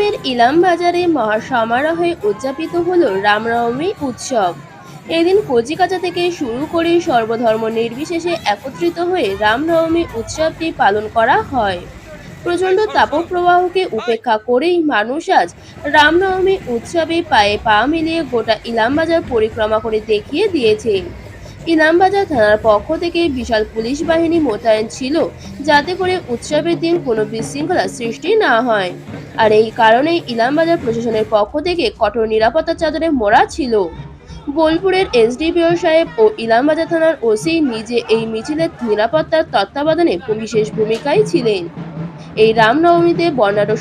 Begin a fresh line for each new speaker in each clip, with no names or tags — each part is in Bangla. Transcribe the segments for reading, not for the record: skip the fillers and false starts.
বীরভূমের ইলামবাজারে মহাসমারোহে উদযাপিত হলো রামনবমী উৎসব। এদিন কচিকাঁচা থেকে শুরু করে সর্বধর্ম নির্বিশেষে একত্রিত হয়ে রামনবমী উৎসবটি পালন করা হয়। প্রচণ্ড তাপপ্রবাহকে উপেক্ষা করেই মানুষ আজ রামনবমী উৎসবে পায়ে পা মিলিয়ে গোটা ইলামবাজার পরিক্রমা করে দেখিয়ে দিয়েছে। ইলামবাজার থানার পক্ষ থেকে বিশাল পুলিশ বাহিনী মোতায়েন ছিল, যাতে করে উৎসবের দিন কোনো বিশৃঙ্খলা সৃষ্টি না হয়। আর এই কারণেই ইলামবাজার প্রশাসনের পক্ষ থেকে কঠোর নিরাপত্তা চাদরে মোড়া ছিল। বোলপুরের এসডিপিও সাহেব ও ইলামবাজার থানার ওসি নিজে এই মিছিলের নিরাপত্তার তত্ত্বাবধানে বিশেষ ভূমিকায় ছিলেন। এই রামনবমীতে বর্ণাঢ্য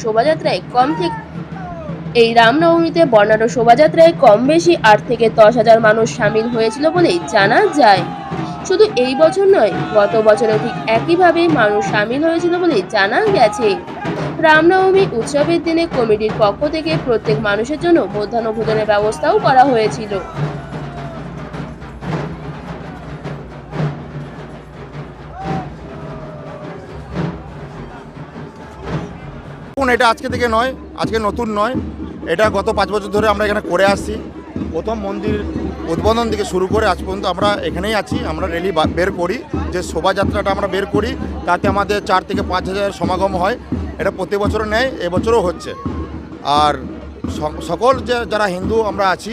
শোভাযাত্রায় কম বেশি 8 থেকে 10,000 মানুষ সামিল হয়েছিল বলেই জানা যায়। শুধু এই বছর নয়, গত বছরেও ঠিক একইভাবে মানুষ সামিল হয়েছিল বলেই জানা গেছে। রামনবমী উৎসবের দিনে কমিটির পক্ষ থেকে প্রত্যেক মানুষের জন্য মধ্যাহ্ন ভোজনের ব্যবস্থাও করা হয়েছিল।
এটা আজকে থেকে নয়, আজকে নতুন নয়, এটা গত 5 বছর ধরে আমরা এখানে করে আসছি। প্রথম মন্দির উদ্বোধন থেকে শুরু করে আজ পর্যন্ত আমরা এখানেই আছি। আমরা র্যালি বের করি, যে শোভাযাত্রাটা আমরা বের করি, তাতে আমাদের 4 থেকে 5,000 সমাগম হয়। এটা প্রতি বছরও নেয়, এবছরও হচ্ছে। আর সকল যারা হিন্দু আমরা আছি,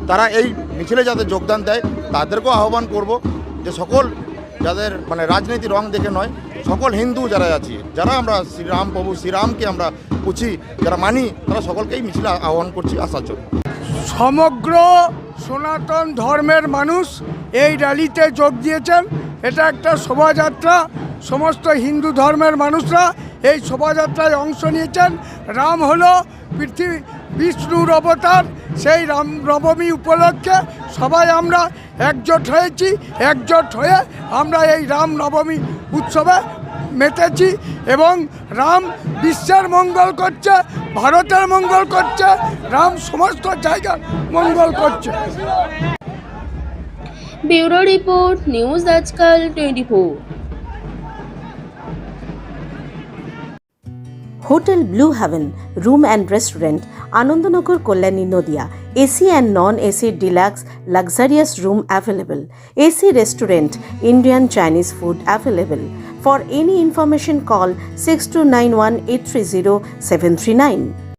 তারা এই মিছিলে যাতে যোগদান দেয়, তাদেরকেও আহ্বান করব যে সকল যাদের রাজনীতি রং দেখে নয়, সকল হিন্দু যারা আছি, যারা আমরা শ্রীরাম প্রভু শ্রীরামকে আমরা পুছি, যারা মানি, তারা সকলকেই মিছিলে আহ্বান করছি আসার জন্য।
সমগ্র সনাতন ধর্মের মানুষ এই র্যালিতে যোগ দিয়েছেন। এটা একটা শোভাযাত্রা, সমস্ত হিন্দু ধর্মের মানুষরা এই শোভাযাত্রায় অংশ নিয়েছেন। রাম হলো বিষ্ণুর অবতার, সেই রামনবমী উপলক্ষে সবাই আমরা একজোট হয়েছি। একজোট হয়ে আমরা এই রামনবমী উৎসবে মেতেছি এবং রাম বিশ্বের মঙ্গল করছে, ভারতের মঙ্গল করছে, রাম সমস্ত জায়গার মঙ্গল করছে।
Bureau report, news Aajkaal 24।
Hotel blue heaven room and restaurant, Anandanagar, Kalyani, Nadia. AC and non-AC deluxe luxurious room available. AC restaurant, Indian Chinese food available. For any information call 6291 830 739.